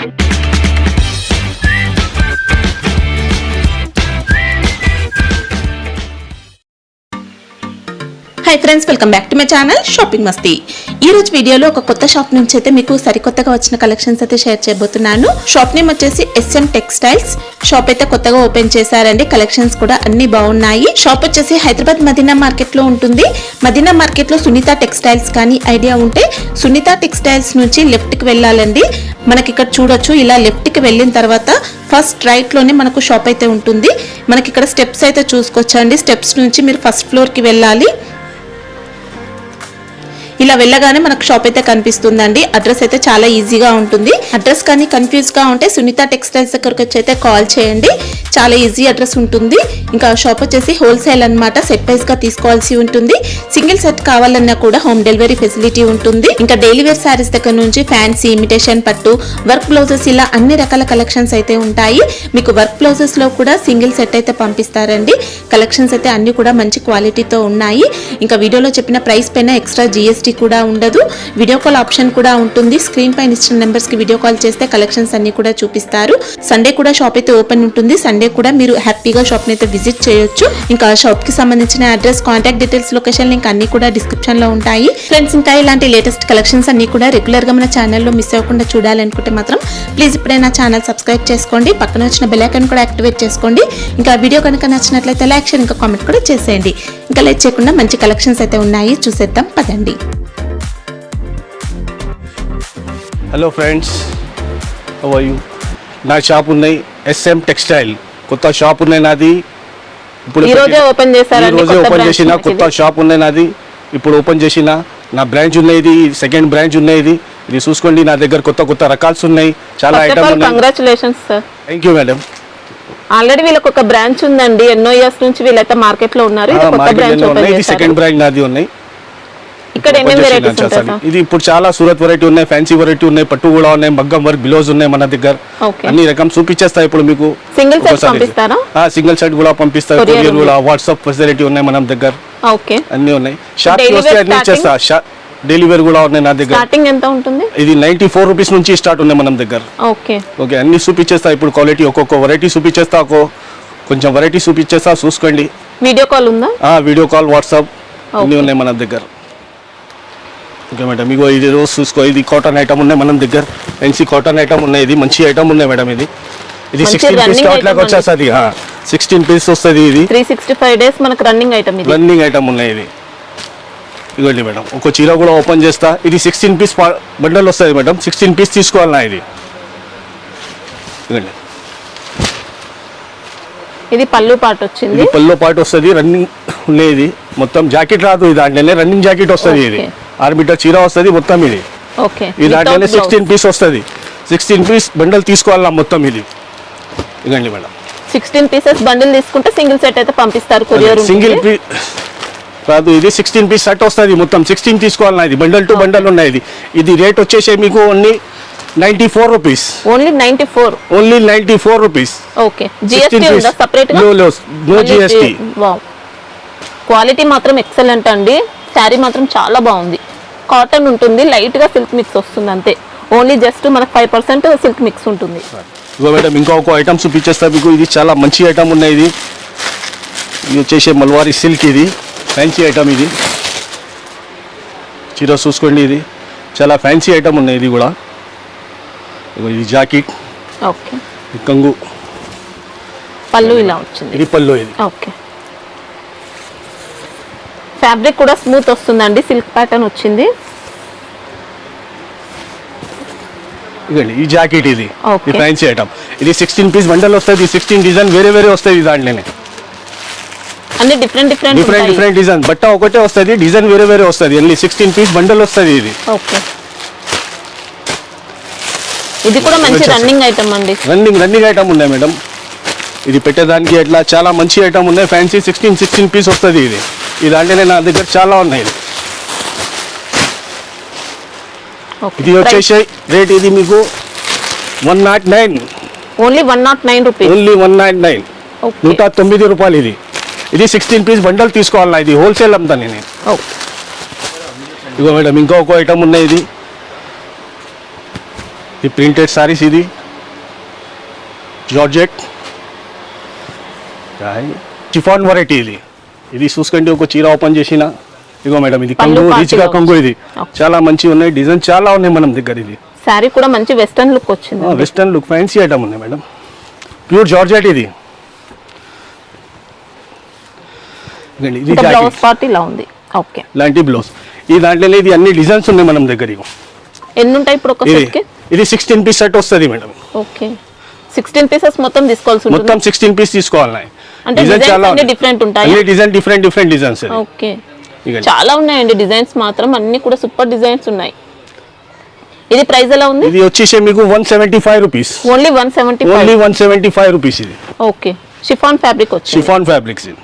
Hi friends, welcome back to my channel shopping మస్తీ. ఈ రోజు వీడియోలో ఒక కొత్త షాప్ నుంచి అయితే మీకు సరికొత్తగా వచ్చిన కలెక్షన్స్ అయితే షేర్ చేయబోతున్నాను. షాప్ నేమ్ వచ్చేసి SM టెక్స్టైల్స్. షాప్ అయితే కొత్తగా ఓపెన్ చేశారండి. కలెక్షన్స్ కూడా అన్ని బాగున్నాయి. షాప్ వచ్చేసి హైదరాబాద్ మదీనా మార్కెట్ లో ఉంటుంది. మదీనా మార్కెట్ లో సునీత టెక్స్టైల్స్ కానీ ఐడియా ఉంటే సునీత టెక్స్టైల్స్ నుంచి లెఫ్ట్ కి వెళ్ళాలండి. మనకి ఇక్కడ చూడొచ్చు, ఇలా లెఫ్ట్ కి వెళ్ళిన తర్వాత ఫస్ట్ రైట్ లోనే మనకు షాప్ అయితే ఉంటుంది. మనకి ఇక్కడ స్టెప్స్ అయితే చూసుకోవచ్చండి. స్టెప్స్ నుంచి మీరు ఫస్ట్ ఫ్లోర్ కి వెళ్ళాలి. ఇలా వెళ్ళగానే మనకు షాప్ అయితే కనిపిస్తుందండి. అడ్రస్ అయితే చాలా ఈజీగా ఉంటుంది. అడ్రస్ కానీ కన్ఫ్యూజ్ గా ఉంటే సునీత టెక్స్టైల్స్ దగ్గరకు వచ్చి అయితే కాల్ చేయండి. చాలా ఈజీ అడ్రస్ ఉంటుంది. ఇంకా షాప్ వచ్చేసి హోల్సేల్ అన్నమాట. సెట్ వైజ్ గా తీసుకోవాల్సి ఉంటుంది. సింగిల్ సెట్ కావాలన్నా కూడా హోమ్ డెలివరీ ఫెసిలిటీ ఉంటుంది. ఇంకా డైలీ వేర్ శారీస్ దగ్గర నుంచి ఫ్యాన్సీ, ఇమిటేషన్ పట్టు, వర్క్ బ్లౌజెస్ ఇలా అన్ని రకాల కలెక్షన్స్ అయితే ఉంటాయి. మీకు వర్క్ బ్లౌజెస్ లో కూడా సింగిల్ సెట్ అయితే పంపిస్తారండి. కలెక్షన్స్ అయితే అన్ని కూడా మంచి క్వాలిటీతో ఉన్నాయి. ఇంకా వీడియోలో చెప్పిన ప్రైస్ పైన ఎక్స్ట్రా GST కూడా ఉండదు. వీడియో కాల్ ఆప్షన్ కూడా ఉంటుంది. స్క్రీన్ పైన ఇచ్చిన నెంబర్స్ కి వీడియో కాల్ చేస్తే కలెక్షన్స్ అన్ని కూడా చూపిస్తారు. సండే కూడా షాప్ అయితే ఓపెన్ ఉంటుంది. సండే కూడా మీరు హ్యాపీగా షాప్ ని అయితే విజిట్ చేయొచ్చు. ఇంకా షాప్ కి సంబంధించిన address, contact details, location link అన్ని కూడా డిస్క్రిప్షన్ లో ఉంటాయి. ఫ్రెండ్స్, ఇంకా ఇలాంటి లేటెస్ట్ కలెక్షన్స్ అన్ని కూడా రెగ్యులర్ గా మన ఛానల్లో మిస్ అవ్వకుండా చూడాలనుకుంటే మాత్రం ప్లీజ్ ఇప్పుడే నా ఛానల్ సబ్స్క్రైబ్ చేసుకోండి. పక్కన వచ్చిన బెల్ ఐకాన్ కూడా యాక్టివేట్ చేసుకోండి. ఇంకా వీడియో కనుక నచ్చినట్లయితే లైక్, షేర్, ఇంకా కామెంట్ కూడా చేసేయండి. ఇంకా లేట్ చేయకుండా మంచి కలెక్షన్స్ అయితే ఉన్నాయి, చూసేద్దాం పదండి. Hello friends, how are you? నా షాప్ ఉన్నాయి SM టెక్స్టైల్. కొత్త షాప్ ఉన్నాయి నాది. ఇప్పుడు ఈ రోజే ఓపెన్ చేసిన కొత్త షాప్ ఉన్నాయి నాది. ఇప్పుడు ఓపెన్ చేసిన నా బ్రాంచ్ ఉన్నాయి. ఇది సెకండ్ బ్రాంచ్ ఉన్నాయి. ఇది చూసుకోండి. నా దగ్గర కొత్త రకాల్స్ ఉన్నాయి. చాలా ఐటమ్ ఉన్నాయి. Congratulations sir. Thank you madam. Already వీళ్ళకి ఒక బ్రాంచ్ ఉందండి. ఎన్నో ఇయర్స్ నుంచి వీళ్ళైతే మార్కెట్ లో ఉన్నారు. ఇది సెకండ్ బ్రాంచ్ నాది ఉన్నాయి. ఇక్కడ ఇది ఇప్పుడు చాలా సూరత్ వెరైటీ ఉన్నాయి, ఫ్యాన్సీ వెరైటీ ఉన్నాయి, పట్టు కూడా ఉన్నాయి, మగ్గం వర్క్ బ్లౌజ్ ఉన్నాయి మన దగ్గర. అన్ని రకం చూపించేస్తా ఇప్పుడు మీకు. సింగిల్ సెట్ కూడా పంపిస్తారు. కొరియర్ కూడా, వాట్సాప్ ఫెసిలిటీ ఉన్నాయి మన దగ్గర. అన్ని ఉన్నాయి. షాప్ వస్తే అన్ని ఇచ్చేస్తా. డైలీ వేర్ కూడా ఉన్నాయి నా దగ్గర. స్టార్టింగ్ ఎంత ఉంటుంది? ఇది 94 రూపీస్ నుంచి స్టార్ట్ ఉన్నాయి మన దగ్గర. ఓకే అన్ని చూపించేస్తా. ఇప్పుడు క్వాలిటీ ఒక్కొక్క వెరైటీ చూపించేస్తా. కొంచెం వెరైటీ చూపించేస్తా, చూసుకోండి. వీడియో కాల్ ఉందా? వీడియో కాల్, వాట్సాప్ అన్ని ఉన్నాయి మన దగ్గర. ఓకే మేడం, మీకు ఇది రోజు చూసుకో. ఇది కాటన్ ఐటమ్ ఉన్నాయి మన దగ్గర. ఫ్యాన్సీ కాటన్ ఐటమ్ ఉన్నాయి. ఇది మంచి ఐటమ్ ఉన్నాయి మేడం. ఇది 16 పీస్ స్టాక్ లాగా వచ్చేస్తుంది. 16 పీస్ వస్తుంది. ఇది 365 డేస్ మనకు రన్నింగ్ ఐటమ్. ఇది రన్నింగ్ ఐటమ్ ఉన్నాయి. ఇది ఇవ్వండి మేడం. ఒక చీర కూడా ఓపెన్ చేస్తా. ఇది 16 పీస్ బండల్ వస్తుంది మేడం. 16 పీస్ తీసుకోవాలన్నా ఇది. ఇవ్వండి. ఇది పళ్ళు పాటు వచ్చింది. ఇది పళ్ళు పాటు వస్తుంది. రన్నింగ్ ఉన్నాయి. ఇది మొత్తం జాకెట్ రాదు. ఇది దాంట్లోనే రన్నింగ్ జాకెట్ వస్తుంది. ఇది 6 మీటర్ చీర వస్తుంది మొత్తం. ఇది ఈ దాంట్లోనే 16 పీస్ వస్తుంది. 16 పీస్ బండల్ తీసుకోవాలన్నా మొత్తం. ఇది ఇవ్వండి మేడం. 16 పీసెస్ బండిల్ తీసుకుంటే సింగిల్ సెట్ అయితే పంపిస్తారు. కొరియర్ సింగిల్ పీస్ కాదు. ఇది 16 పీస్ సెట్ వస్తుంది మొత్తం. 16 తీసుకోవాలన్నా. ఇది బండల్ టు బండల్ ఉన్నాయి. ఇది రేట్ వచ్చేసి మీకు only 94 rupees. Only 94 rupees. Okay. GST ఉందా సెపరేట్ గా? No GST. వావ్, క్వాలిటీ మాత్రం ఎక్సలెంట్ అండి. శారీ మాత్రం చాలా బాగుంది. కాటన్ ఉంటుంది, లైట్ గా సిల్క్ మిక్స్ వస్తుంది అంతే. ఓన్లీ జస్ట్ మనకు 5% సిల్క్ మిక్స్ ఉంటుంది. మేడం, ఇంకా ఒక ఐటమ్ చూపించేస్తా మీకు. ఇది చాలా మంచి ఐటమ్ ఉన్నాయి. ఇది వచ్చేసి మల్వారీ సిల్క్. ఇది ఫ్యాన్సీ ఐటమ్. ఇది చీర చూసుకోండి. ఇది చాలా ఫ్యాన్సీ ఐటమ్ ఉన్నాయి. ఇది కూడా. ఇది జాకెట్. ఓకే. కంగు పళ్ళు ఇలా వచ్చింది. ఇది పళ్ళు. ఇది ఓకే. ఫ్యాబ్రిక్ కూడా స్మూత్ వస్తుందండి. సిల్క్ ప్యాటర్న్ వచ్చింది. ఇదండి ఈ జాకెట్. ఇది ఫ్యాన్సీ ఐటమ్. ఇది 16 పీస్ బండల్ వస్తుంది. 16 డిజైన్ వేరే వస్తాయి దాంట్లోనే. అన్ని డిఫరెంట్ డిజైన్. బట్ట ఒకటే వస్తుంది, డిజైన్ వేరే వస్తుంది. ఓన్లీ 16 పీస్ బండల్ వస్తుంది. ఇది ఓకే. ఇది కూడా మంచి రన్నింగ్ ఐటమ్ అండి. రన్నింగ్ ఐటమ్ ఉన్నాయి మేడం. ఇది పెట్టేదానికి ఎట్లా చాలా మంచి ఐటమ్ ఉన్నాయి. ఫ్యాన్సీ 16 పీస్ వస్తుంది. ఇది దాంట్లోనే నా దగ్గర చాలా ఉన్నాయి. ఇది వచ్చేసి రేట్ ఇది మీకు 109. Only 109 rupees. ఓన్లీ 199. 109 రూపాయలు. ఇది 16 పీస్ బండల్ తీసుకోవాలన్నా. ఇది హోల్సేల్ అమ్ముతా నేను. ఇగో మేడం, ఇంకా ఒక ఐటమ్ ఉన్నాయి. ఇది ఇది ప్రింటెడ్ సారీస్, ఇది జార్జెట్ చిఫాన్ వెరైటీ. ఇది చూసుకోండి, ఒక చీర ఓపెన్ చేసిన ఇగో మేడం, ఇది కంగు, రిచ్గా కంగు. ఇది చాలా మంచిగా ఉన్నాయి, డిజైన్ చాలా ఉన్నాయి మనం దగ్గర. ఇది సారీ కూడా మంచి వెస్టర్న్ లుక్ వచ్చింది, వెస్టర్న్ లుక్ ఫ్యాన్సీ ఐటమ్ ఉన్నాయి మేడం. ప్యూర్ జార్జెట్ ఇది. ఇది బ్లౌజ్ పార్ట్ ఇలా ఉంది. ఓకే, ఇలాంటి బ్లౌజ్. ఈ దాంట్లో ఇది అన్ని డిజైన్స్ ఉన్నాయి మనం దగ్గర. ఎన్ని ఉంటాయి ఇప్పుడు ఒక సెట్ కి? ఇది 16 పీస్ సెట్ వస్తుంది మేడం. ఓకే, 16 పీసెస్ మొత్తం తీసుకోవాల్సి ఉంటుంది. మొత్తం 16 పీస్ తీసుకోవాలి. అంటే డిజైన్స్ అన్ని డిఫరెంట్ ఉంటాయి. అన్ని డిజైన్ డిఫరెంట్ డిజైన్స్. ఓకే, చాలా ఉన్నాయండి డిజైన్స్ మాత్రం, అన్ని కూడా సూపర్ డిజైన్స్ ఉన్నాయి. ఇది ప్రైస్ ఎలా ఉంది? ఇది వచ్చేసి మీకు 175 రూపీస్. ఓన్లీ 175. ఓన్లీ 175 రూపీస్ ఇది. ఓకే, షిఫాన్ ఫ్యాబ్రిక్ వచ్చింది. షిఫాన్ ఫ్యాబ్రిక్స్ ఇది.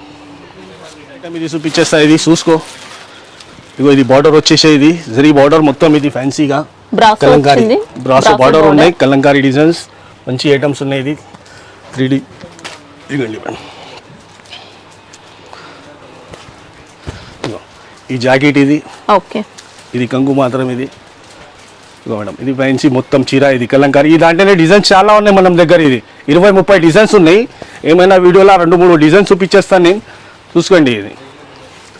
ఐటమ్ ఇది చూపించేస్తా, ఇది చూసుకో. ఇగో ఇది బార్డర్ వచ్చేసి ఇది జరీ బార్డర్ మొత్తం. ఇది ఫ్యాన్సీగా కలంకారీ బ్రాసో బార్డర్ ఉన్నాయి, కలంకారీ డిజైన్స్ మంచి ఐటమ్స్ ఉన్నాయి. ఇది 3D. ఇదిగోండి మేడం, ఈ జాకెట్ ఇది. ఓకే, ఇది కంగు మాత్రం. ఇది ఇగో మేడం, ఇది ఫ్యాన్సీ మొత్తం చీర. ఇది కలంకారీ. ఈ దాంట్లోనే డిజైన్స్ చాలా ఉన్నాయి మనం దగ్గర. ఇది 20-30 డిజైన్స్ ఉన్నాయి. ఏమైనా వీడియోలో 2-3 డిజైన్స్ చూపించేస్తాను నేను, చూసుకోండి. ఇది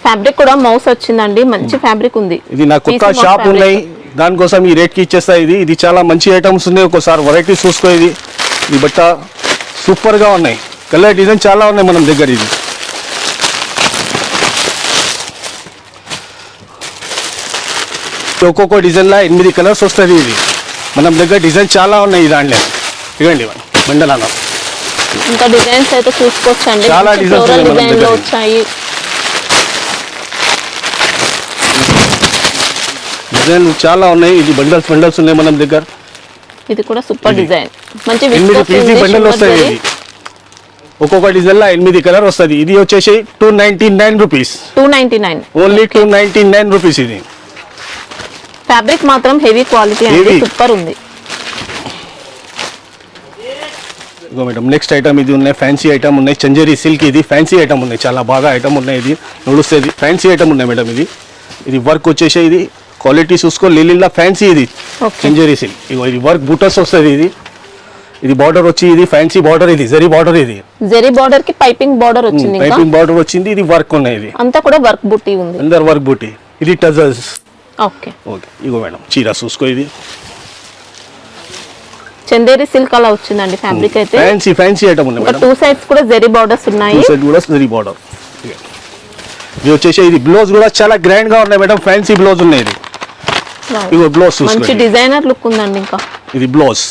ఫ్యాబ్రిక్ కూడా మౌస్ వచ్చిందండి, మంచి ఫ్యాబ్రిక్ ఉంది. ఇది నా కొత్త షాప్ ఉన్నాయి, దానికోసం ఈ రేట్కి ఇచ్చేస్తా. ఇది చాలా మంచి ఐటమ్స్ ఉన్నాయి, ఒకసారి వెరైటీస్ చూసుకో. ఇది బట్ట సూపర్గా ఉన్నాయి, కలర్ డిజైన్ చాలా ఉన్నాయి మనం దగ్గర. ఇది ఒక్కొక్క డిజైన్లో 8 కలర్స్ వస్తుంది. ఇది మనం దగ్గర డిజైన్ చాలా ఉన్నాయి. ఈ దాంట్లో ఇవ్వండి మండలాన ఇంకా డిజైన్స్ అయితే చూసుకోవచ్చండి, చాలా డిజైన్స్ వచ్చాయి. డిజైన్ చాలా ఉన్నాయి. ఇది బండల్స్ ఉన్నాయి మనం దగ్గర. ఇది కూడా సూపర్ డిజైన్, మంచి 8 పీసీ బండల్ వస్తాయి. ఇది ఒక్కొక్క డిజైన్ లో 8 కలర్ వస్తుంది. ఇది వచ్చేసి 299 రూపీస్. 299 only 299 rupees. ఇది ఫ్యాబ్రిక్ మాత్రం హెవీ క్వాలిటీ అండి, సూపర్ ఉంది. ఇగో మేడం, నెక్స్ట్ ఐటమ్ ఇది ఉన్నాయి, ఫ్యాన్సీ ఐటమ్ ఉన్నాయి. చంజేరి సిల్క్. ఇది ఫ్యాన్సీ ఐటమ్ ఉన్నాయి, చాలా బాగా ఐటమ్ ఉన్నాయి. ఇది నడుస్తుంది, ఫ్యాన్సీ ఐటమ్ ఉన్నాయి మేడం. ఇది వర్క్ వచ్చేసి ఇది క్వాలిటీ చూసుకో, లిల్లా ఫ్యాన్సీ. ఇది చంజేరి సిల్క్. ఇగో ఇది వర్క్ బూటస్ వస్తుంది. ఇది బార్డర్ వచ్చి ఇది ఫ్యాన్సీ బార్డర్. ఇది జరీ బార్డర్. ఇది జరీ బార్డర్ కి పైపింగ్ బార్డర్ వచ్చింది, పైపింగ్ బార్డర్ వచ్చింది. ఇది వర్క్ ఉన్నాయి. ఇది అంతా కూడా వర్క్ బూటీ ఉంది, అందర్ వర్క్ బూటీ. ఇది టజల్స్. ఓకే ఓకే, ఇగో మేడం చీర చూసుకో. ఇది చందేరి సిల్క్ అలా వచ్చిందండి ఫ్యాబ్రిక్ అయితే. ఫ్యాన్సీ ఐటమ్ ఉంది మేడం. 2 సైడ్స్ కూడా జరీ బార్డర్స్ ఉన్నాయి. 2 సైడ్ కూడా జరీ బార్డర్. ఇది వచ్చేసి ఇది బ్లౌజ్ కూడా చాలా గ్రాండ్ గా ఉన్నాయి మేడం, ఫ్యాన్సీ బ్లౌజ్ ఉన్నాయి. ఇది ఇగో బ్లౌజ్ చూసుకోండి, మంచి డిజైనర్ లుక్ ఉందండి. ఇంకా ఇది బ్లౌజ్,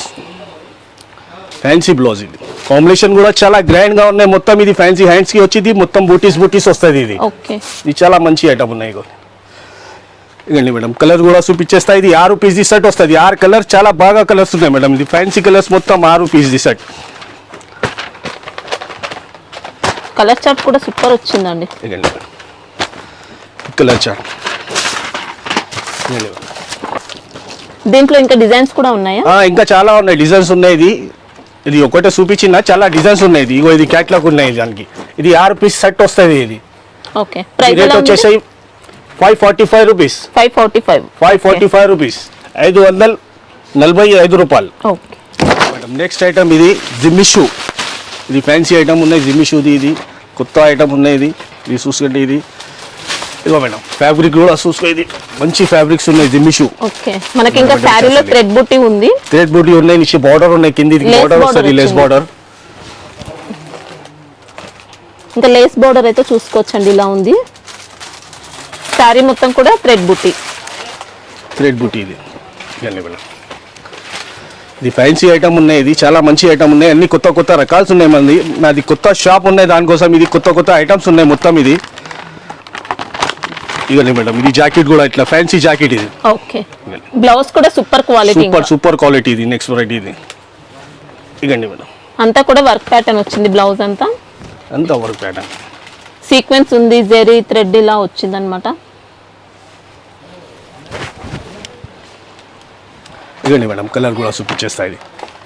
ఫ్యాన్సీ బ్లౌజ్. ఇది కాంబినేషన్ కూడా చాలా గ్రాండ్ గా ఉన్నాయి మొత్తం. ఇది ఫ్యాన్సీ హ్యాండ్స్ కి వచ్చి మొత్తం బూటీస్ వస్తుంది. ఇది ఓకే, ఇది చాలా మంచి ఐటమ్ ఉన్నాయి. ఇగండి మేడం, కలర్ కూడా చూపించేస్తా. ఇది 6 పీస్ సెట్ వస్తుంది. 6 కలర్, చాలా బాగా కలర్స్ ఉన్నాయి మేడం. ఇది ఫ్యాన్సీ కలర్స్ మొత్తం 6 పీస్ సెట్. కలర్ చార్ట్ కూడా సూపర్ వచ్చిందండి. ఇగండి కలర్ చార్ట్. దీంట్లో ఇంకా డిజైన్స్ కూడా ఉన్నాయా? ఇంకా చాలా ఉన్నాయి, డిజైన్స్ ఉన్నాయి. ఇది ఒకటే చూపించిన, చాలా డిజైన్స్ ఉన్నాయి. ఇగో ఇది క్యాట్లాగ్ ఉన్నాయి దానికి. ఇది 6 పీస్ సెట్ వస్తుంది. ఇది ఓకే, ప్రైస్ రేట్ వచ్చేసి 545 రూపీస్. 545 రూపీస్, 545 రూపాయలు. ఓకే మేడం, నెక్స్ట్ ఐటమ్ ఇది జిమ్మిషూ. ఇది ఫ్యాన్సీ ఐటమ్ ఉన్నాయి జిమ్మిషూది. ఇది కొత్త ఐటమ్ ఉన్నాయి. ఇది చూసుకోండి. ఇది ఇదిగో మేడం, ఫ్యాబ్రిక్ కూడా చూసుకో. ఇది మంచి ఫ్యాబ్రిక్స్ ఉన్నాయి జిమ్మిషూ. ఓకే, మనకి ఇంకా శారీలో థ్రెడ్ బూటీ ఉంది. థ్రెడ్ బూటీ ఉన్నాయి, నిచ్చి బార్డర్ ఉన్నాయి, కింది బార్డర్ వస్తుంది, లేస్ బార్డర్. ఇంకా లేస్ బార్డర్ అయితే చూసుకోవచ్చండి, ఇలా ఉంది. శారీ మొత్తం కూడా థ్రెడ్ బూటీ. ఇది ఇది ఫ్యాన్సీ ఐటమ్ ఉన్నాయి. ఇది చాలా మంచి ఐటమ్ ఉన్నాయి, అన్ని కొత్త రకాల్స్ ఉన్నాయి. నాది కొత్త షాప్ ఉన్నాయి, దానికోసం ఇది కొత్త ఐటమ్స్ ఉన్నాయి మొత్తం. ఇది ఇవన్నీ మేడం. ఇది జాకెట్ కూడా ఇట్లా ఫ్యాన్సీ జాకెట్. ఇది ఓకే, బ్లౌజ్ కూడా సూపర్ క్వాలిటీ. ఇది నెక్స్ట్ వెరైటీ. ఇది ఇగండి మేడం, అంతా కూడా వర్క్ ప్యాటర్న్ వచ్చింది. బ్లౌజ్ అంతా వర్క్ ప్యాటర్న్, సీక్వెన్స్ ఉంది, జెరీ థ్రెడ్ ఇలా వచ్చింది అనమాట. ఇదండి మేడం, కలర్ కూడా చూపించేస్తాయి.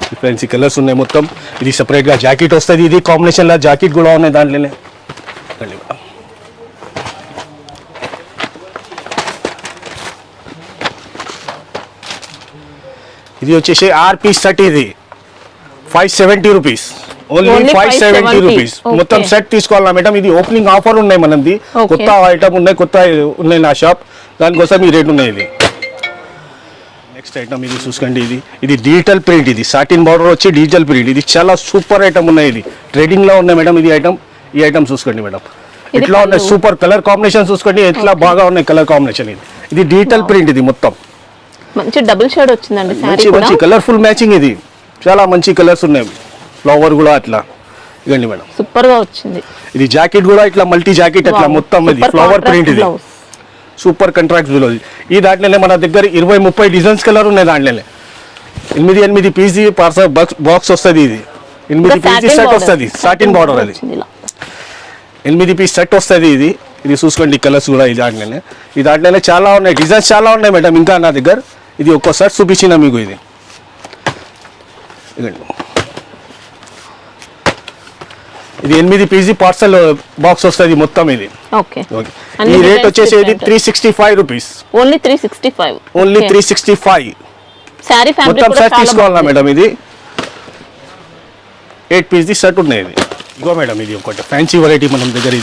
ఇది ఫ్యాన్సీ కలర్స్ ఉన్నాయి మొత్తం. ఇది సపరేట్గా జాకెట్ వస్తుంది. ఇది కాంబినేషన్లో జాకెట్ కూడా ఉన్నాయి దాంట్లోనే. ఇదండి మేడం, ఇది వచ్చేసి ఆర్పీ సెట్, ఇది 570 rupees, only Only 570 rupees. Okay. మొత్తం సెట్ తీసుకోవాలా మేడం. ఇది ఓపెనింగ్ ఆఫర్ ఉన్నాయి మనది, Okay. కొత్త ఐటమ్ ఉన్నాయి, కొత్త ఉన్నాయి నా షాప్, దానికోసం ఈ రేట్ ఉన్నాయి. ఇది నెక్స్ట్ ఐటమ్ ఇది చూసుకోండి. ఇది డిజిటల్ ప్రింట్, ఇది సాటిన్ బార్డర్ వచ్చి డిజిటల్ ప్రింట్. ఇది చాలా సూపర్ ఐటమ్ ఉన్నాయి. ఇది ట్రేడింగ్ లో ఉన్నాయి మేడం. ఈ ఐటమ్ చూసుకోండి మేడం, ఇట్లా ఉన్నాయి. సూపర్ కలర్ కాంబినేషన్ చూసుకోండి, ఎట్లా బాగా ఉన్నాయి కలర్ కాంబినేషన్. ఇది డిజిటల్ ప్రింట్, ఇది మొత్తం మంచి డబుల్ షేడ్ వచ్చిందండి సారీ కూడా. మంచి కలర్ఫుల్ మ్యాచింగ్. ఇది చాలా మంచి కలర్స్ ఉన్నాయి. ఫ్లవర్ కూడా అట్లా ఇవ్వండి మేడం, సూపర్ గా వచ్చింది. ఇది జాకెట్ కూడా ఇట్లా మల్టీ జాకెట్ అట్లా మొత్తం. ఇది ఫ్లవర్ ప్రింట్, ఇది సూపర్ కాంట్రాక్ట్ బ్లౌజ్. ఈ దాంట్లోనే మన దగ్గర 20-30 డిజైన్స్ కలర్ ఉన్నాయి. దాంట్లోనే 8 పీసీ పార్సల్ బాక్స్ వస్తుంది. ఇది 8 పీసీ సెట్ వస్తుంది, సాటిన్ బార్డర్. అది 8 పీస్ సెట్ వస్తుంది. ఇది చూసుకోండి కలర్స్ కూడా. ఈ దాంట్లోనే చాలా ఉన్నాయి, డిజైన్స్ చాలా ఉన్నాయి మేడం ఇంకా నా దగ్గర. ఇది ఒక్కో సెట్ చూపించిన మీకు. ఇది ఇది 8 పీసీ పార్సల్ బాక్స్ వస్తుంది మొత్తం. ఇది ఓకే. ఈ రేట్ వచ్చేసి 365 rupees, only 365. Only 365. Sorry fabric మొత్తం కూడా సెట్ చాలా తీసుకోవాలా మేడం. ఇది 8 పీస్ సెట్ ఉన్నాయి. ఇది ఇగో మేడం, ఇది ఒకటి ఫ్యాన్సీ వెరైటీ మన దగ్గర.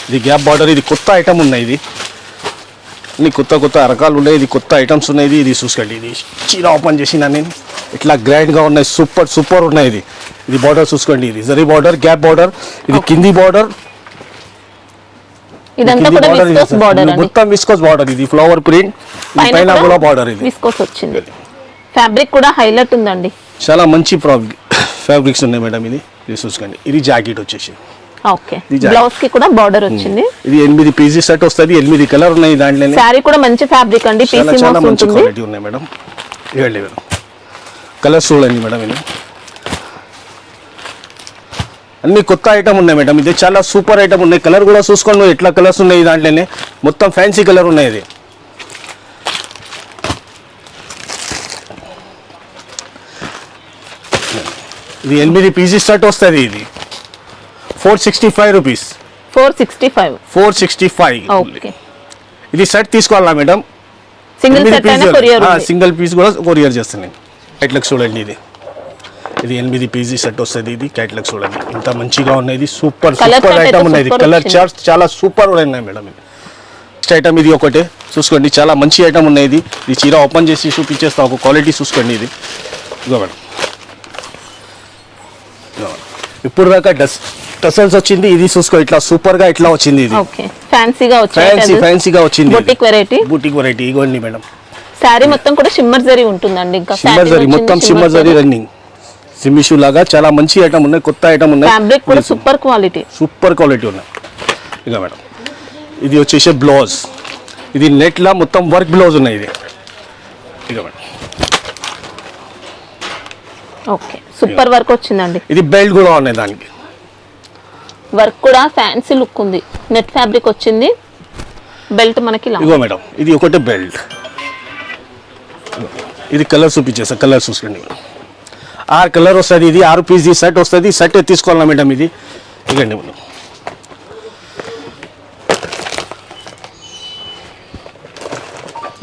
ఇది గ్యాప్ బార్డర్, ఇది కొత్త ఐటమ్ ఉన్నాయి. ఇది అన్ని కొత్త రకాలు ఉన్నాయి. ఇది కొత్త ఐటమ్స్ ఉన్నాయి. ఇది చూసుకోండి. ఇది చీర ఓపెన్ చేసిన నేను, ఇట్లా గ్రాండ్గా ఉన్నాయి, సూపర్ ఉన్నాయి. ఇది బార్డర్ చూసుకోండి. ఇది జరీ బార్డర్, గ్యాప్ బార్డర్, ఇది కింది బార్డర్, ఇదంతా కూడా విస్కోస్ బార్డర్ అండి, మొత్తం విస్కోస్ బార్డర్. ఇది ఫ్లవర్ ప్రింట్, పైన కూడా బార్డర్. ఇది విస్కోస్ వచ్చింది. ఫ్యాబ్రిక్ కూడా హైలైట్ ఉందండి, చాలా మంచి ఫ్యాబ్రిక్స్ ఉన్నాయి మేడం. ఇది చూసుకోండి. ఇది జాకెట్ వచ్చేసి. ఓకే. బ్లౌజ్ కి కూడా బార్డర్ వచ్చింది. ఇది 8 పీసీ సెట్ వస్తుంది, 8 కలర్ ఉన్నాయి దాంట్లో. సారీ కూడా మంచి ఫ్యాబ్రిక్ అండి, పీసీ మోస్ మంచి ఉంటుంది. క్వాలిటీ ఉన్నాయి మేడం. ఇవ్వండి మేడం, కలర్స్ చూడండి మేడం. ఇది అన్ని కొత్త ఐటమ్ ఉన్నాయి మేడం. ఇది చాలా సూపర్ ఐటమ్ ఉన్నాయి. కలర్ కూడా చూసుకోండి ఎట్లా కలర్స్ ఉన్నాయి దాంట్లోనే, మొత్తం ఫ్యాన్సీ కలర్ ఉన్నాయి. ఇది 8 పీసీ సెట్ వస్తుంది. ఇది 465 రూపీస్, 465. ఓకే. ఇది సెట్ తీసుకోవాలా మేడం. సింగిల్ సెట్ అయినా కొరియర్ ఉంది. సింగిల్ పీస్ కూడా కొరియర్ చేస్తాను. క్యాటలాగ్ చూడండి. ఇది 8 పీసీ సెట్ వస్తుంది. ఇది క్యాటలాగ్ చూడండి, ఇంత మంచిగా ఉన్నాయి. సూపర్ ఐటమ్ ఉన్నాయి. కలర్ చార్ట్స్ చాలా సూపర్ ఉన్నాయి మేడం. నెక్స్ట్ ఐటమ్ ఇది ఒకటే చూసుకోండి, చాలా మంచి ఐటమ్ ఉన్నాయి. ఇది చీర ఓపెన్ చేసి చూపించేస్తా, ఒక క్వాలిటీ చూసుకోండి. ఇది ఇగో మేడం, ఇప్పుడు దాకా టసల్స్ వచ్చింది. ఇది చూసుకో, ఇట్లా సూపర్ గా ఇట్లా వచ్చింది. ఇది ఫ్యాన్సీగా వచ్చింది. బుటిక్ వెరైటీ ఇగోండి మేడం. సారీ మొత్తం కూడా షిమ్మర్ జరీ ఉంటుందండి. ఇంకా షిమ్మర్ జరీ, మొత్తం షిమ్మర్ జరీ రన్నింగ్ సిమిషు లాగా చాలా మంచి ఐటమ్ ఉన్నాయి, కొత్త ఐటమ్ ఉన్నాయి. ఫ్యాబ్రిక్ కూడా సూపర్ క్వాలిటీ ఉన్నాయి. ఇక మేడం, ఇది వచ్చేసి బ్లౌజ్. ఇది నెట్ లా మొత్తం వర్క్ బ్లౌజ్ ఉన్నాయి. ఇది ఇక మేడం, ఓకే, సూపర్ వర్క్ వచ్చిందండి. ఇది బెల్ట్ కూడా ఉన్నాయి. దానికి వర్క్ కూడా ఫ్యాన్సీ లుక్ ఉంది. నెట్ ఫ్యాబ్రిక్ వచ్చింది. బెల్ట్ మనకి ఇగో మేడం, ఇది ఒకటే బెల్ట్. ఇది కలర్ చూపించేస్తా, కలర్ చూసుకోండి. 6 కలర్ వస్తుంది. ఇది 6 పీస్ సెట్ వస్తుంది. సెట్ తీసుకోవాలా మేడం. ఇది ఇకండి మేడం,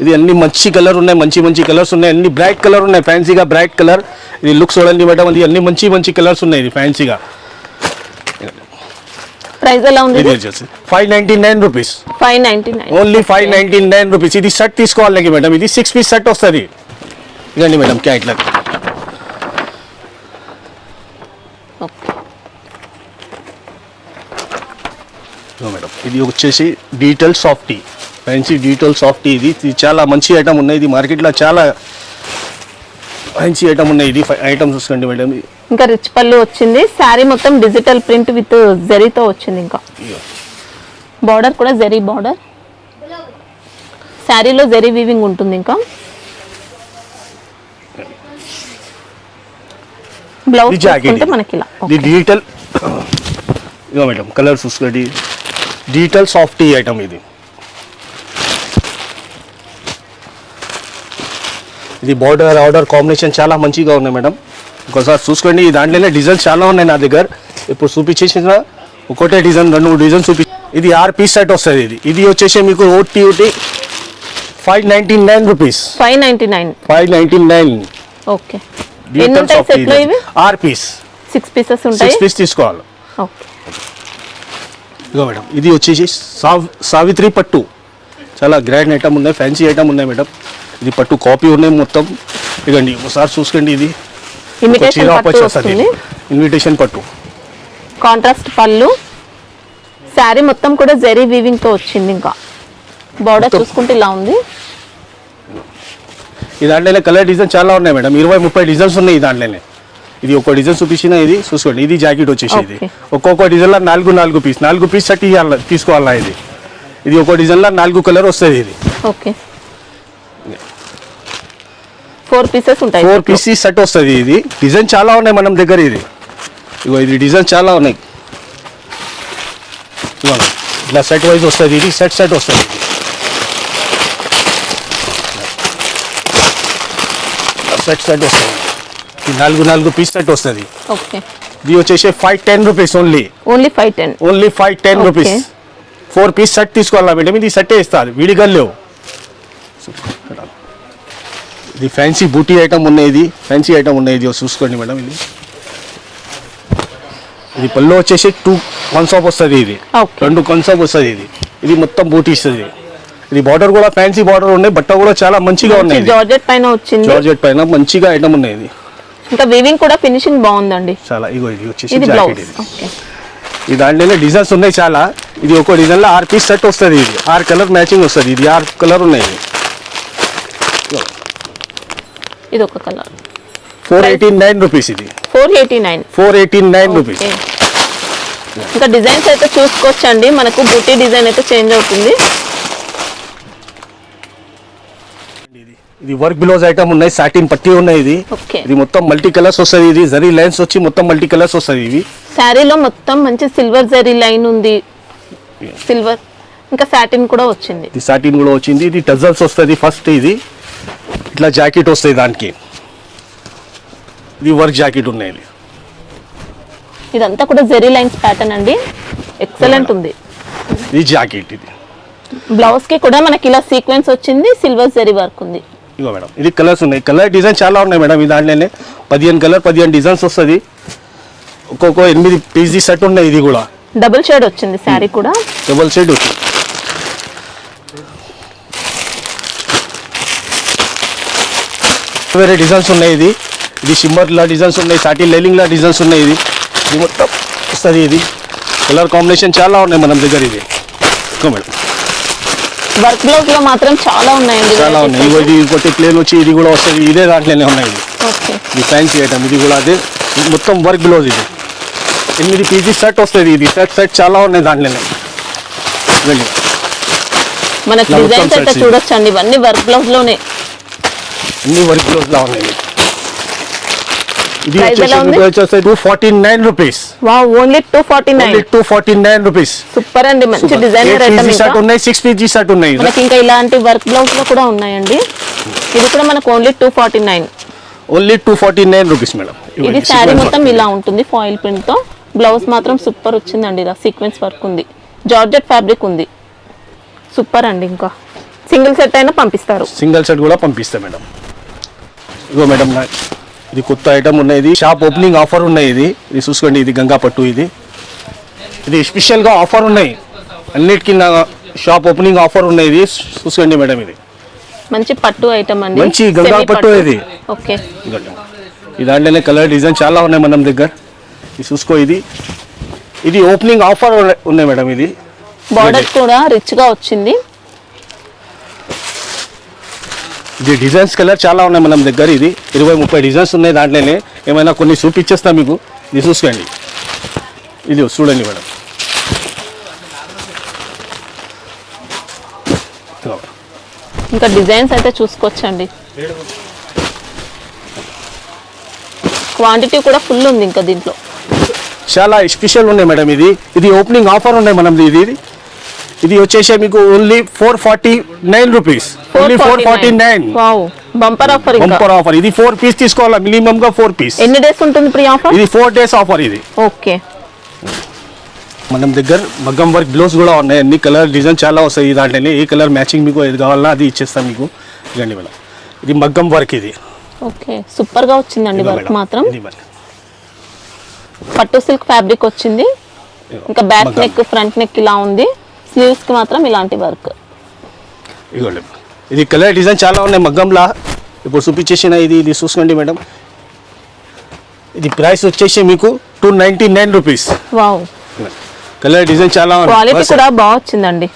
ఇది అన్ని మంచి కలర్ ఉన్నాయి, మంచి కలర్స్ ఉన్నాయి. అన్ని బ్రైట్ కలర్ ఉన్నాయి, ఫ్యాన్సీగా బ్రైట్ కలర్. ఇది లుక్ చూడండి మేడం. అది అన్ని మంచి కలర్స్ ఉన్నాయి. ఇది ఫ్యాన్సీగా. ప్రైస్ ఎలా ఉంది? 599 రూపీస్, 599, ఓన్లీ 599 రూపీస్. ఇది సెట్ తీసుకోవాలి మేడం. ఇది 6 పీస్ సెట్ వస్తుంది. ఇదండి మేడం క్యాట్లాగ్. మేడం, ఇది వచ్చేసి digital softy, fancy digital softy. ఇది చాలా మంచి ఐటమ్ ఉన్నాయి. ఇది మార్కెట్లో చాలా ఫ్యాన్సీ ఐటమ్ ఉన్నాయి. ఇది ఐటమ్ చూసుకోండి మేడం. ఇంకా రిచ్ పళ్ళు వచ్చింది. శారీ మొత్తం డిజిటల్ ప్రింట్ విత్ జరీతో వచ్చింది. ఇంకా బార్డర్ కూడా జరీ బార్డర్. శారీలో జరీ వీవింగ్ ఉంటుంది. ఇంకా బ్లౌజ్ చూసుకుంటే మనకి ఇలా డిజిటల్. ఇగో మేడం, కలర్ చూసుకోండి. డిజిటల్ సాఫ్టీ ఐటమ్ ఇది. ఇది బార్డర్ కాంబినేషన్ చాలా మంచిగా ఉన్నాయి మేడం. ఇంకోసారి చూసుకోండి. దాంట్లోనే డిజైన్స్ చాలా ఉన్నాయి నా దగ్గర. ఇప్పుడు చూపించేసిన ఒకటే డిజైన్, 2 డిజైన్ చూపి. ఇది 6 పీస్ సెట్ వస్తుంది. ఇది వచ్చేసి మీకు ఓటీ 599 రూపీస్, 599. ఓకే ఎన్ని ఉంటాయి సెట్లో ఇవి 6 పీస్ 6 పీసెస్ ఉంటాయి 6 పీస్ తీసుకోవాలి. ఓకే ఇగో మేడం ఇది వచ్చేసి సావిత్రి పట్టు చాలా గ్రాండ్ ఐటమ్ ఉన్నాయి, ఫ్యాన్సీ ఐటమ్ ఉన్నాయి మేడం. ఇది పట్టు కాపీ ఉన్నాయి మొత్తం. ఇదండి ఒకసారి చూసుకోండి, ఇది ఇమిటేషన్ పట్టు వచ్చేస్తుంది, వస్తుంది, ఇన్విటేషన్ పట్టు, కాంట్రాస్ట్ పళ్ళు. శారీ మొత్తం కూడా జరీ వీవింగ్ తో వచ్చింది. ఇంకా బార్డర్ చూసుకుంటే ఇలా ఉంది. ఈ దాంట్లోనే కలర్ డిజైన్ చాలా ఉన్నాయి మేడం, 20-30 డిజైన్స్ ఉన్నాయి ఈ దాంట్లోనే. ఇది ఒక డిజైన్ చూపించిన, ఇది చూసుకోండి. ఇది జాకెట్ వచ్చేసి ఇది ఒక్కొక్క డిజైన్లో 4 పీస్ 4 పీస్ సెట్ తీసుకోవాలా. ఇది ఒక డిజైన్లో 4 కలర్ వస్తుంది. ఇది ఓకే 4 పీసెస్ ఉంటాయి, 4 పీస్ సెట్ వస్తుంది. ఇది డిజైన్ చాలా ఉన్నాయి మనం దగ్గర. ఇది ఇగో ఇది డిజైన్ చాలా ఉన్నాయి. ఇగో ఇట్లా సెట్ వైజ్ వస్తుంది. ఇది సెట్ వస్తుంది. సెట్ వస్తుంది. ఇది 4 పీస్ సెట్ వస్తుంది. ఓకే ఇది వచ్చేసి 510 rupees only 510 rupees. 4 piece set తీసుకోవాలా మేడం. ఇది సెట్టే ఇస్తారు, విడిగా లేవు. ఇది ఫ్యాన్సీ బూటీ ఐటమ్ ఉన్నాయి. ఇది ఫ్యాన్సీ ఐటమ్ ఉన్నాయి. ఇది చూసుకోండి మేడం. ఇది పళ్ళు వచ్చేసి 2 కాన్సాప్ వస్తుంది. ఇది 2 కాన్సాప్ వస్తుంది. ఇది మొత్తం బూటీ ఇస్తుంది. ఇది బార్డర్ కూడా ఫ్యాన్సీ బార్డర్ ఉన్నాయి. బట్ట కూడా చాలా మంచిగా ఉన్నాయి. జార్జెట్ పైన వచ్చింది, జార్జెట్ పైన మంచిగా ఐటమ్ ఉన్నాయి. ఇది ఇంకా వీవింగ్ కూడా ఫినిషింగ్ బాగుందండి చాలా. ఇగో ఇది వచ్చేసి ఇది జాకెట్. బ్లౌజ్. ఇది ఓకే ఈ దాంట్లోనే డిజైన్స్ ఉన్నాయి చాలా. ఇది ఒక డిజైన్లో 6 పీస్ సెట్ వస్తుంది. ఇది 6 కలర్ మ్యాచింగ్ వస్తుంది. ఇది 6 కలర్ ఉన్నాయి. ఇది ఒక కలర్ 489 రూపీస్. ఇది 489 రూపీస్. ఇంకా డిజైన్స్ అయితే చూసుకోవచ్చండి. మనకు బూటీ డిజైన్ అయితే చేంజ్ అవుతుంది. ఇది వర్క్ బ్లౌజ్ ఐటమ్ ఉన్నాయి, సాటిన్ పట్టీ ఉన్నాయి. ఇది మొత్తం మల్టీ కలర్స్ వస్తుంది. ఇది జరీ లైన్స్ వచ్చి మొత్తం మల్టీ కలర్స్ వస్తుంది. ఇవి శారీలో మొత్తం మంచి సిల్వర్ జరీ లైన్ ఉంది, సిల్వర్ ఇంకా సాటిన్ కూడా వచ్చింది. ఇది సాటిన్ కూడా వచ్చింది. ఇది టజల్స్ వస్తుంది. ఫస్ట్ ఇది ఇట్లా జాకెట్ వస్తుంది దానికి. ఇది వర్క్ జాకెట్ ఉన్నాయి. ఇదంతా కూడా జరీ లైన్స్ ప్యాటర్న్ అండి, ఎక్సలెంట్ ఉంది. ఇది జాకెట్. ఇది బ్లౌజ్ కి కూడా మనకి ఇలా సీక్వెన్స్ వచ్చింది, సిల్వర్ జరీ వర్క్ ఉంది. ఇగో మేడం ఇది కలర్స్ ఉన్నాయి. కలర్ డిజైన్ చాలా ఉన్నాయి మేడం. ఈ దాంట్లోనే 15 కలర్ 15 డిజైన్స్ వస్తుంది. ఒక్కొక్క 8 పీస్ సెట్ ఉన్నాయి. ఇది కూడా డబుల్ షేడ్ వచ్చింది శారీ కూడా, డబుల్ షేడ్ వచ్చింది. వేరే డిజైన్స్ ఉన్నాయి. ఇది షిమ్మర్ లా డిజైన్స్ ఉన్నాయి, సాటిన్ లైనింగ్ లా డిజైన్స్ ఉన్నాయి. ఇది మొత్తం వస్తుంది. ఇది కలర్ కాంబినేషన్ చాలా ఉన్నాయి మనం దగ్గర. ఇది మేడం వర్క్ బ్లౌజ్ లో మాత్రం చాలా ఉన్నాయండి, చాలా ఉన్నాయి. ఇది ఇంకోటి ప్లేన్ వచ్చి ఇది కూడా వస్తుంది. ఇదే దాంట్లోనే ఉన్నాయి. ఇది ఫ్యాన్సీ ఐటమ్. ఇది కూడా అదే మొత్తం వర్క్ బ్లౌజ్. ఇది 8 పీసెస్ సెట్ వస్తుంది. ఇది సెట్ చాలా ఉన్నాయి దాంట్లోనే. వెళ్ళి మనకి డిజైన్స్ అయితే చూడొచ్చండి. ఇవన్నీ వర్క్ బ్లౌజ్ లోనే, అన్ని వర్క్ బ్లౌజ్ లా ఉన్నాయి. ఇది వచ్చేసి 249 rupees. Wow, only 249 rupees. Super అండి, మంచి డిజైనర్ ఐటమ్. సెట్ ఉన్నాయి, 6 పీస్ సెట్ ఉన్నాయి. మనకి ఇంకా ఇలాంటి వర్క్ బ్లౌజ్ లో కూడా ఉన్నాయండి. ఇది కూడా మనకు ఓన్లీ 249 రూపీస్ మేడం. ఇది శారీ మొత్తం ఇలా ఉంటుంది ఫాయిల్ ప్రింట్ తో. బ్లౌజ్ మాత్రం సూపర్ వచ్చిందండి, ఇలా సీక్వెన్స్ వర్క్ ఉంది, జార్జెట్ ఫ్యాబ్రిక్ ఉంది. సూపర్ అండి. ఇంకా సింగిల్ సెట్ అయినా పంపిస్తారు, సింగిల్ సెట్ కూడా పంపిస్తా మేడం. ఇగో మేడం ఇది కొత్త ఐటమ్ ఉన్నాయి. ఇది షాప్ ఓపెనింగ్ ఆఫర్ ఉన్నాయి. ఇది చూసుకోండి. ఇది గంగా పట్టు. ఇది స్పెషల్ గా ఆఫర్ ఉన్నాయి. అన్నిటికీ నా షాప్ ఓపెనింగ్ ఆఫర్ ఉన్నాయి. ఇది చూసుకోండి మేడం. ఇది మంచి పట్టు ఐటమ్ అండి, మంచి గంగా పట్టు. ఇది ఓకే. ఈ దాంట్లోనే కలర్ డిజైన్ చాలా ఉన్నాయి మనం దగ్గర. ఇది చూసుకో. ఇది ఓపెనింగ్ ఆఫర్ ఉన్నాయి మేడం. ఇది బార్డర్ కూడా రిచ్ గా వచ్చింది. ఇది డిజైన్స్ కలర్ చాలా ఉన్నాయి మనం దగ్గర. ఇది 20-30 డిజైన్స్ ఉన్నాయి దాంట్లోనే. ఏమైనా కొన్ని చూపించేస్తా మీకు. ఇది చూసుకోండి. ఇది చూడండి మేడం. ఇంకా డిజైన్స్ అయితే చూసుకోవచ్చండి. క్వాంటిటీ కూడా ఫుల్ ఉంది ఇంకా దీంట్లో. చాలా స్పెషల్ ఉన్నాయి మేడం. ఇది ఓపెనింగ్ ఆఫర్ ఉన్నాయి మనం. ఇది వచ్చేసి మీకు only 449 rupees. Only 449. Wow, bumper offer. Bumper offer. ఇది 4 పీస్ తీసుకోవాలా మినిమం గా. 4 పీస్. ఎన్ని డేస్ ఉంటుంది ప్రీ ఆఫర్? ఇది 4 డేస్ ఆఫర్. ఇది ఓకే. మనం దగ్గర మగ్గం వర్క్ బ్లౌజ్ కూడా ఉన్నాయి. అన్ని కలర్ డిజైన్ చాలా వస్తాయి దాంట్లోనే. ఏ కలర్ మ్యాచింగ్ మీకు ఏది కావాలన్నా అది ఇచ్చేస్తాం మీకు. ఇదండి మేడం. ఇది మగ్గం వర్క్. ఇది ఓకే సూపర్ గా వచ్చిందండి ఇదిగో వర్క్ మేడం, మాత్రం. ఇది మరి. పట్టు సిల్క్ ఫ్యాబ్రిక్ వచ్చింది. ఇంకా బ్యాక్ మగ్గం. నెక్ ఫ్రంట్ నెక్ ఇలా ఉంది. స్లీవ్స్ కి మాత్రం ఇలాంటి వర్క్. ఇదిగోండి ఇది కలర్ డిజైన్ చాలా ఉన్నాయి మగ్గంలా. ఇప్పుడు చూపించేసిన ఇది చూసుకోండి మేడం. ఇది ప్రైస్ వచ్చేసి మీకు 299 రూపీస్. వావ్, కలర్ డిజైన్ చాలా క్వాలిటీ ఉన్నాయి. కూడా బాగా వచ్చిందండి.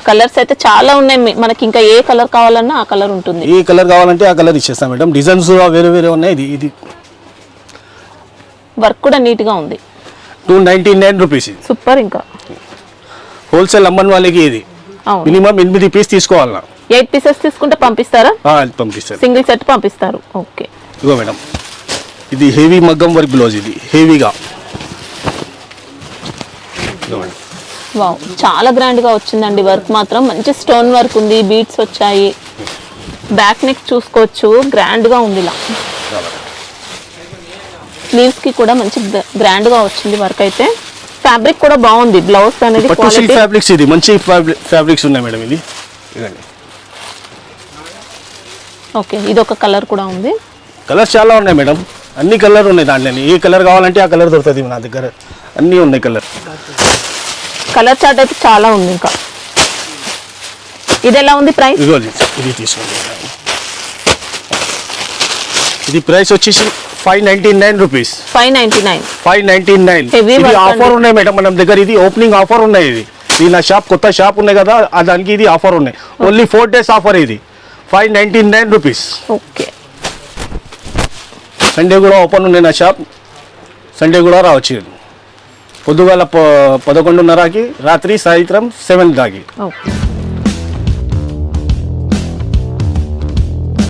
కలర్స్ అయితే చాలా ఉన్నాయి. మనకి ఇంకా ఏ కలర్ కావాలన్నా ఆ కలర్ ఉంటుంది. ఏ కలర్ కావాలంటే ఆ కలర్ ఇచ్చేస్తాం మేడం. డిజైన్స్ వేరే వేరే ఉన్నాయి. ఇది వర్క్ కూడా నీట్ గా ఉంది. 299 రూపీస్. ఇది సూపర్. ఇంకా హోల్సేల్ అమ్మని వాళ్ళకి ఇది అవును, మినిమం 8 పీస్ తీసుకోవాలన్నా 8 పీసెస్ తీసుకుంటే పంపిస్తారా? పంపిస్తారు. సింగిల్ సెట్ పంపిస్తారు. ఓకే. ఇగో మేడం ఇది హెవీ మగ్గం వర్క్ బ్లౌజ్. ఇది హెవీగా ఇగో మేడం. వావ్, చాలా గ్రాండ్ గా వచ్చిందండి వర్క్ మాత్రం. మంచి స్టోన్ వర్క్ ఉంది, బీడ్స్ వచ్చాయి. బ్యాక్ నెక్ చూసుకోవచ్చు, గ్రాండ్ గా ఉంది. ఇలా స్లీవ్స్ కి కూడా మంచి గ్రాండ్ గా వచ్చింది వర్క్ అయితే. ఫ్యాబ్రిక్ కూడా బాగుంది. బ్లౌజ్ అనేది పట్టు సిల్క్ క్వాలిటీ. ఫ్యాబ్రిక్స్ ఇది మంచి ఫ్యాబ్రిక్స్ ఉన్నాయి మేడం. ఇది ఇదండి. ఓకే, ఇది ఒక కలర్ కూడా ఉంది. కలర్స్ చాలా ఉన్నాయి మేడం. అన్ని కలర్ ఉన్నాయి దాంట్లో. ఏ కలర్ కావాలంటే ఆ కలర్ దొరుకుతుంది నా దగ్గర. అన్నీ ఉన్నాయి కలర్. కలర్ చార్ట్ అయితే చాలా ఉంది. ఇంకా ఇది ఎలా ఉంది ప్రైస్? ఇదిగో ఇది తీసుకోండి. ఇది ప్రైస్ వచ్చేసి 599 రూపీస్. 599. 599. Heavy ఇది work ఆఫర్ అండి. ఉన్నాయి మేడం మన దగ్గర. ఇది ఓపెనింగ్ ఆఫర్ ఉన్నాయి. ఇది నా షాప్ కొత్త షాప్ ఉన్నాయి కదా, దానికి ఇది ఆఫర్ ఉన్నాయి. Only 4 days offer. ఇది 599 రూపీస్. ఓకే. సండే కూడా ఓపెన్ ఉన్నాయి నా షాప్. సండే కూడా రావచ్చు. పొద్దుగాల 11:30కి రాత్రి సాయంత్రం 7 దాకి. ఓకే.